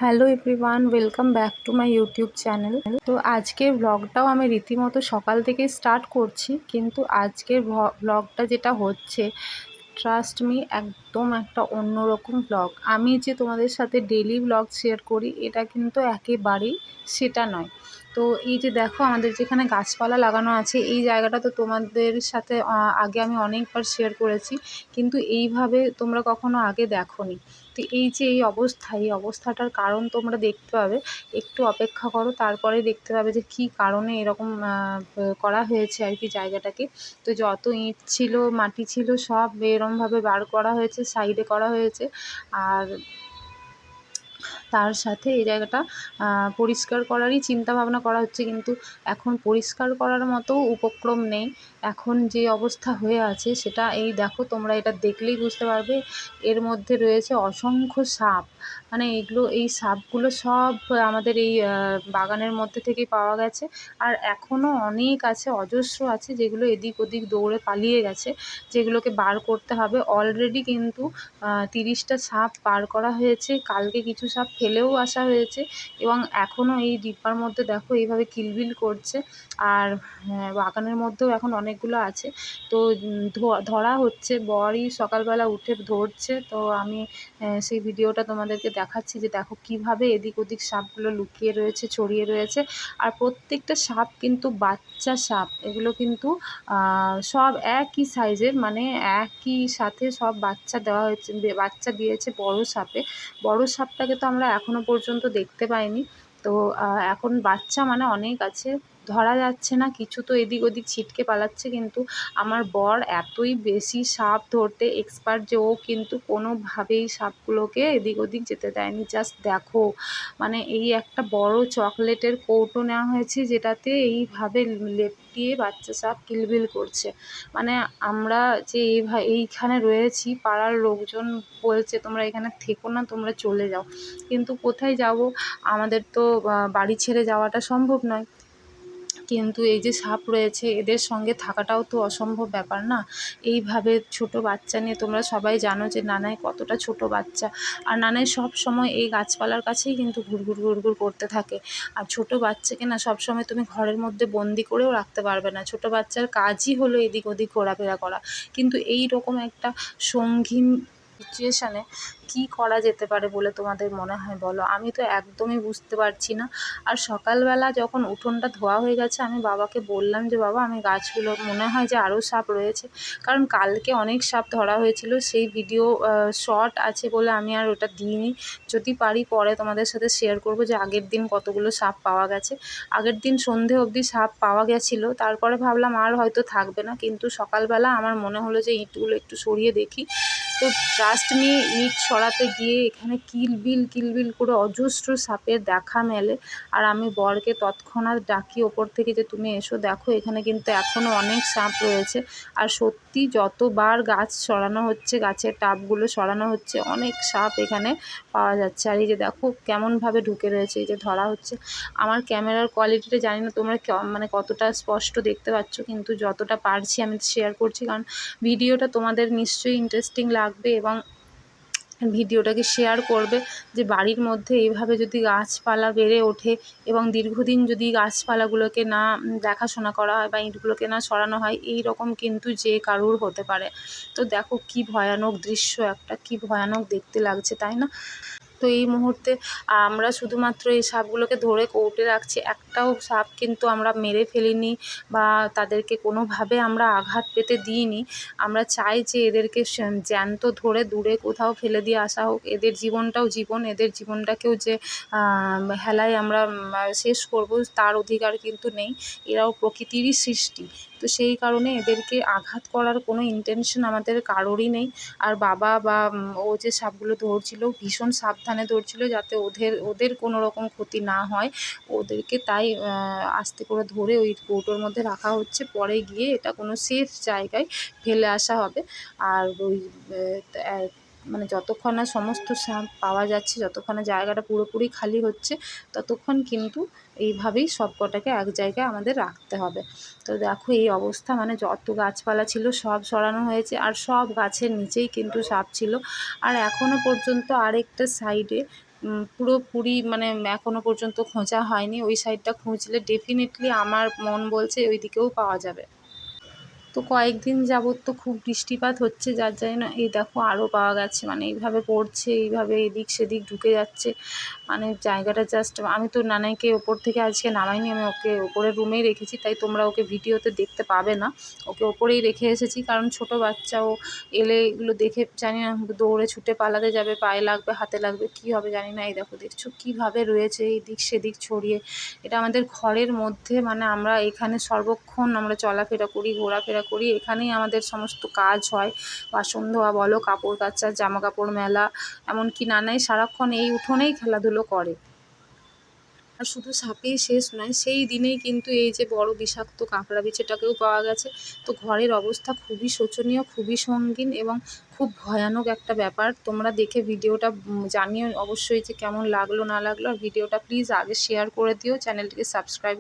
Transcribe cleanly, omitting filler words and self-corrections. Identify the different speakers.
Speaker 1: Hello everyone, welcome back to my YouTube channel. তো আজকের ব্লগটাও আমি রীতিমতো সকাল থেকেই স্টার্ট করছি, কিন্তু আজকের ব্লগটা যেটা হচ্ছে, ট্রাস্ট মি, একদম একটা অন্যরকম ব্লগ। আমি যে তোমাদের সাথে ডেইলি ব্লগ শেয়ার করি, এটা কিন্তু একেবারেই সেটা নয়। তো এই যে দেখো, আমাদের যেখানে গাছপালা লাগানো আছে, এই জায়গাটা তো তোমাদের সাথে আগে আমি অনেকবার শেয়ার করেছি, কিন্তু এইভাবে তোমরা কখনো আগে দেখোনি। তো এই যে এই অবস্থাটার কারণ তোমরা দেখতে পাবে। একটু অপেক্ষা করো, তারপরে দেখতে পাবে যে কী কারণে এরকম করা হয়েছে আর কি জায়গাটাকে। তো যত ইঁট ছিল, মাটি ছিল, সব এরমভাবে বার করা হয়েছে, সাইডে করা হয়েছে। আর তার সাথে এই জায়গাটা পরিষ্কার করারই চিন্তাভাবনা করা হচ্ছে, কিন্তু এখন পরিষ্কার করার মতো উপক্রম নেই। এখন যে অবস্থা হয়ে আছে সেটা এই দেখো, তোমরা এটা দেখলেই বুঝতে পারবে। এর মধ্যে রয়েছে অসংখ্য সাপ। মানে এই সাপগুলো সব আমাদের এই বাগানের মধ্যে থেকেই পাওয়া গেছে। আর এখনও অনেক আছে, অজস্র আছে, যেগুলো এদিক ওদিক দৌড়ে পালিয়ে গেছে, যেগুলোকে বার করতে হবে। অলরেডি কিন্তু 30টা সাপ বার করা হয়েছে। কালকে কিছু সাপ ফেলেও আসা হয়েছে, এবং এখনও এই ডিব্বার মধ্যে দেখো এইভাবে কিলবিল করছে। আর বাগানের মধ্যেও এখন অনেকগুলো আছে। তো ধরা হচ্ছে, বরই সকালবেলা উঠে ধরছে। তো আমি সেই ভিডিওটা তোমাদেরকে দেখাচ্ছি, যে দেখো কিভাবে এদিক ওদিক সাপগুলো লুকিয়ে রয়েছে, ছড়িয়ে রয়েছে। আর প্রত্যেকটা সাপ কিন্তু বাচ্চা সাপ। এগুলো কিন্তু সব একই সাইজের, মানে একই সাথে সব বাচ্চা দেওয়া হয়েছে, বাচ্চা দিয়েছে বড় সাপে। বড় সাপটাকে তো আমরা এখনো পর্যন্ত দেখতে পাইনি। তো এখন বাচ্চা মানে অনেক আছে, ধরা যাচ্ছে না। কিছু তো এদিক ওদিক ছিটকে পালাচ্ছে, কিন্তু আমার বর এতই বেশি সাপ ধরতে এক্সপার্ট যে ও কিন্তু কোনোভাবেই সাপগুলোকে এদিক ওদিক যেতে দেয়নি। জাস্ট দেখো, মানে এই একটা বড় চকলেটের কৌটো নেওয়া হয়েছে, যেটাতে এইভাবে লেপটিয়ে বাচ্চা সাপ কিলবিল করছে। মানে আমরা যে এইখানে রয়েছি, পাড়ার লোকজন বলছে তোমরা এখানে থেকো না, তোমরা চলে যাও। কিন্তু কোথায় যাব? আমাদের তো বাড়ি ছেড়ে যাওয়াটা সম্ভব নয়। কিন্তু এই যে সাপ রয়েছে, এদের সঙ্গে থাকাটাও তো অসম্ভব ব্যাপার না। এইভাবে ছোট বাচ্চা নিয়ে, তোমরা সবাই জানো যে নানাই কতটা ছোট বাচ্চা। আর নানাই সব সময় এই গাছপালার কাছেই কিন্তু ঘুরঘুর ঘুরঘুর করতে থাকে। আর ছোট বাচ্চাকে না সবসময় তুমি ঘরের মধ্যে বন্দি করেও রাখতে পারবে না। ছোট বাচ্চার কাজই হলো এদিক ওদিক ঘোরাফেরা করা। কিন্তু এই রকম একটা সঙ্গীন সিচুয়েশানে কী করা যেতে পারে বলে তোমাদের মনে হয় বলো? আমি তো একদমই বুঝতে পারছি না। আর সকালবেলা যখন উঠোনটা ধোয়া হয়ে গেছে, আমি বাবাকে বললাম যে বাবা, আমি গাছগুলো মনে হয় যে আরও সাপ রয়েছে, কারণ কালকে অনেক সাপ ধরা হয়েছিল। সেই ভিডিও শর্ট আছে বলে আমি আর ওটা দিইনি। যদি পারি পরে তোমাদের সাথে শেয়ার করব যে আগের দিন কতগুলো সাপ পাওয়া গেছে। আগের দিন সন্ধে অবধি সাপ পাওয়া গেছিলো, তারপরে ভাবলাম আর হয়তো থাকবে না, কিন্তু সকালবেলা আমার মনে হলো যে ইঁটগুলো একটু সরিয়ে দেখি। তো ট্রাস্ট মি, ইট সরাতে গিয়ে এখানে কিলবিল করে অজস্র সাপের দেখা মেলে। আর আমি বরকে তৎক্ষণাৎ ডাকি ওপর থেকে, যে তুমি এসো, দেখো এখানে কিন্তু এখনও অনেক সাপ রয়েছে। আর সত্যি যতবার গাছ সরানো হচ্ছে, গাছের টাবগুলো সরানো হচ্ছে, অনেক সাপ এখানে পাওয়া যাচ্ছে। আর এই যে দেখো কেমনভাবে ঢুকে রয়েছে, এই যে ধরা হচ্ছে। আমার ক্যামেরার কোয়ালিটিটা জানি না তোমরা মানে কতটা স্পষ্ট দেখতে পাচ্ছ, কিন্তু যতটা পারছি আমি শেয়ার করছি, কারণ ভিডিওটা তোমাদের নিশ্চয়ই ইন্টারেস্টিং লাগবে, এবং ভিডিওটাকে শেয়ার করবে। যে বাড়ির মধ্যে এইভাবে যদি গাছপালা বেড়ে ওঠে, এবং দীর্ঘদিন যদি গাছপালাগুলোকে না দেখাশোনা করা হয়, বা ইঁটগুলোকে না সরানো হয়, এই রকম কিন্তু যে কারুর হতে পারে। তো দেখো কি ভয়ানক দৃশ্য একটা, কি ভয়ানক দেখতে লাগছে, তাই না? তো এই মুহূর্তে আমরা শুধুমাত্র এই সাপগুলোকে ধরে কৌটে রাখছি, একটাও সাপ কিন্তু আমরা মেরে ফেলিনি, বা তাদেরকে কোনোভাবে আমরা আঘাত পেতে দিইনি। আমরা চাই যে এদেরকে জ্যান্ত ধরে দূরে কোথাও ফেলে দিয়ে আসা হোক। এদের জীবনটাও জীবন, এদের জীবনটাকেও যে হেলায় আমরা শেষ করব, তার অধিকার কিন্তু নেই। এরাও প্রকৃতিরই সৃষ্টি। তো সেই কারণে এদেরকে আঘাত করার কোনো ইন্টেনশন আমাদের কারোরই নেই। আর বাবা বা ও যে সাপগুলো ধরছিল, ভীষণ সাবধানে ধরছিল, যাতে ওদের কোনো রকম ক্ষতি না হয়। ওদেরকে তাই আস্তে করে ধরে ওই কৌটোর মধ্যে রাখা হচ্ছে। পরে গিয়ে এটা কোনো সেফ জায়গায় ফেলে আসা হবে। আর ওই মানে যতক্ষণ না সমস্ত সাপ পাওয়া যাচ্ছে, যতক্ষণ না জায়গাটা পুরোপুরি খালি হচ্ছে, ততক্ষণ কিন্তু এইভাবেই সব কটাকে এক জায়গায় আমাদের রাখতে হবে। তো দেখো এই অবস্থা, মানে যত গাছপালা ছিল সব সরানো হয়েছে, আর সব গাছের নিচেই কিন্তু সাপ ছিল। আর এখনও পর্যন্ত আরেকটা সাইডে পুরোপুরি মানে এখনও পর্যন্ত খোঁজা হয়নি। ওই সাইডটা খুঁজলে ডেফিনেটলি আমার মন বলছে ওই দিকেও পাওয়া যাবে। তো কয়েকদিন যাবৎ তো খুব বৃষ্টিপাত হচ্ছে, যার জন্য এই দেখো আরও পাওয়া গেছে, মানে এইভাবে পড়ছে, এইভাবে এদিক সেদিক ঢুকে যাচ্ছে, মানে জায়গাটা জাস্ট, আমি তো নানাইকে ওপর থেকে আজকে নামাইনি, আমি ওকে ওপরের রুমেই রেখেছি, তাই তোমরা ওকে ভিডিওতে দেখতে পাবে না। ওকে ওপরেই রেখে এসেছি, কারণ ছোট বাচ্চা, ও এলে এগুলো দেখে জানি না দৌড়ে ছুটে পালাতে যাবে, পায়ে লাগবে, হাতে লাগবে, কী হবে জানি না। এই দেখো দেখছো কীভাবে রয়েছে এইদিক সেদিক ছড়িয়ে। এটা আমাদের ঘরের মধ্যে, মানে আমরা এখানে সর্বক্ষণ আমরা চলাফেরা করি, ঘোরাফেরা করি, এখানেই আমাদের সমস্ত কাজ হয়। বাসন ধোয়া বলো, কাপড় কাচা, জামা কাপড় মেলা, এমনকি নানাই সারাক্ষণ এই উঠোনেই খেলাধুলো করে। আর শুধু সাপেই শেষ নয়, সেই দিনেই কিন্তু এই যে বড় বিষাক্ত কাঁকড়া বিছেটাকেও পাওয়া গেছে। তো ঘরের অবস্থা খুবই শোচনীয়, খুবই সঙ্গীন এবং খুব ভয়ানক একটা ব্যাপার। তোমরা দেখে ভিডিওটা জানিও অবশ্যই যে কেমন লাগলো না লাগলো। আর ভিডিওটা প্লিজ আগে শেয়ার করে দিও, চ্যানেলটিকে সাবস্ক্রাইব